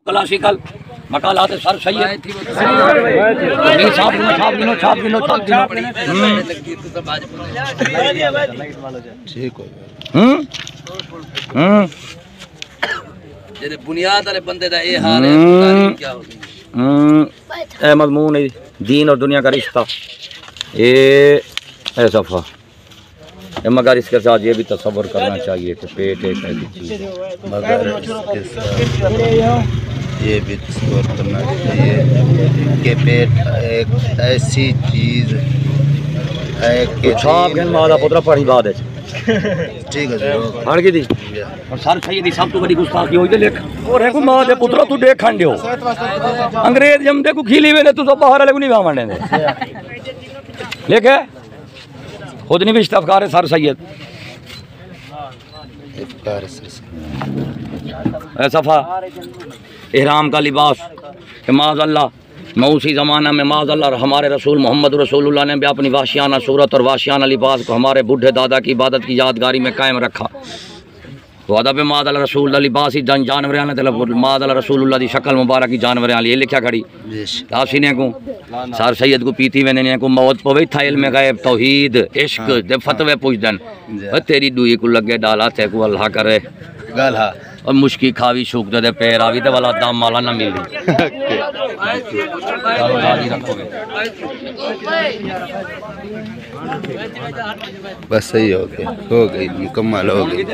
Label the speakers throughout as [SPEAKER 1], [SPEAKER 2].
[SPEAKER 1] Classical मकालात sir Syed छाप गिनो
[SPEAKER 2] ठीक हो
[SPEAKER 1] बुनियाद वाले बंदे दा ये हाल है क्या होगी
[SPEAKER 3] मजमून है दीन और दुनिया का रिश्ता ये सफ़ा मगर इसके साथ ये भी तसव्वुर करना चाहिए कि पेट एक ऐसी चीज़ है,
[SPEAKER 2] मगर इसके साथ ये भी तस्वीर करना चाहिए कि पेट एक ऐसी चीज़ है कि
[SPEAKER 3] छाप गन मादा पुत्रा पढ़ी बात है
[SPEAKER 2] ठीक है
[SPEAKER 3] हड़ की थी और सर सही सब तो बड़ी गुस्ताखी होई देख और है को मां दे पुत्रा तू देख खंडियो अंग्रेज जम देखो खीली वे तू सब बाहर वाले को नहीं वावणे दे लेके खुद नहीं भी इस्तफकार है सर सैयद सफ़ा इहराम का लिबास माज़अल्लाह मैं उसी ज़माना में माज़अल्लाह हमारे रसूल मोहम्मद रसूलुल्लाह ने भी अपनी वाशियाना सूरत और वाशियाना लिबास को हमारे बूढ़े दादा की इबादत की यादगारी में कायम रखा। तो अदब माज़अल्लाह रसूल लिबास ही जानवर माज़अल्लाह रसूलुल्लाह की शक्ल मुबारक की जानवर ये लिखा खड़ी तासीने को सर सैयद को पीती वेने को मौत पवे था इल्म गैब तौहीद इश्क दे फतवे पूछदन तेरी दुई को लगे डाला थे को अल्लाह करे
[SPEAKER 2] गाला
[SPEAKER 3] और मुश्की खावी शूक दे पैर आवी ते वाला दम माला ना मिली
[SPEAKER 2] बस सही हो गई मुकम्मल हो गई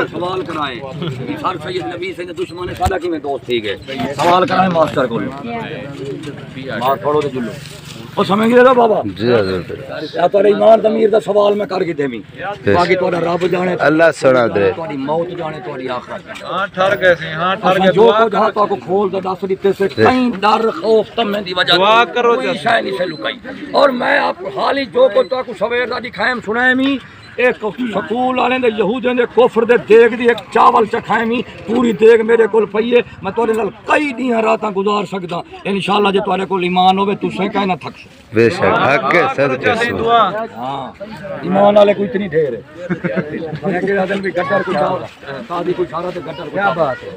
[SPEAKER 3] सवाल कराए सर सैयद नबी से दुश्मन साला की में दोस्त थी गए सवाल कराए मास्टर को मार छोड़ो ते जुल्लो ओ समझ गए बाबा
[SPEAKER 2] जी हजूर
[SPEAKER 3] तोरे ईमान ज़मीर दा सवाल मैं करके देवी बाकी तोरा रब जाने
[SPEAKER 2] अल्लाह सुना दे
[SPEAKER 3] तोरी मौत जाने तोरी आखिरत
[SPEAKER 4] हां ठर गए सी हां ठर गए
[SPEAKER 3] जो को जहां तो को खोल दे दस दिते से कहीं डर खौफ तमे दी वजह
[SPEAKER 4] दुआ करो
[SPEAKER 3] शाय नहीं से लुकाई और मैं आप हाल ही जो को तो सवेर दा दिखाएम सुनाएमी एक स्कूल वाले दे यहूदियों दे कुफर दे देग दी एक चावल चखाएमी पूरी देग मेरे कोल पई है मैं तोरे नाल कई दिन रातां गुजार सकदा इंशाअल्लाह जे तोरे कोल ईमान होवे तू से कह ना थकस
[SPEAKER 2] बेशक हक है सदके
[SPEAKER 4] दुआ
[SPEAKER 3] हां ईमान वाले कोई इतनी ढेर है मैं के आदमी भी गटर को शादी कोई सारा तो गटर क्या बात है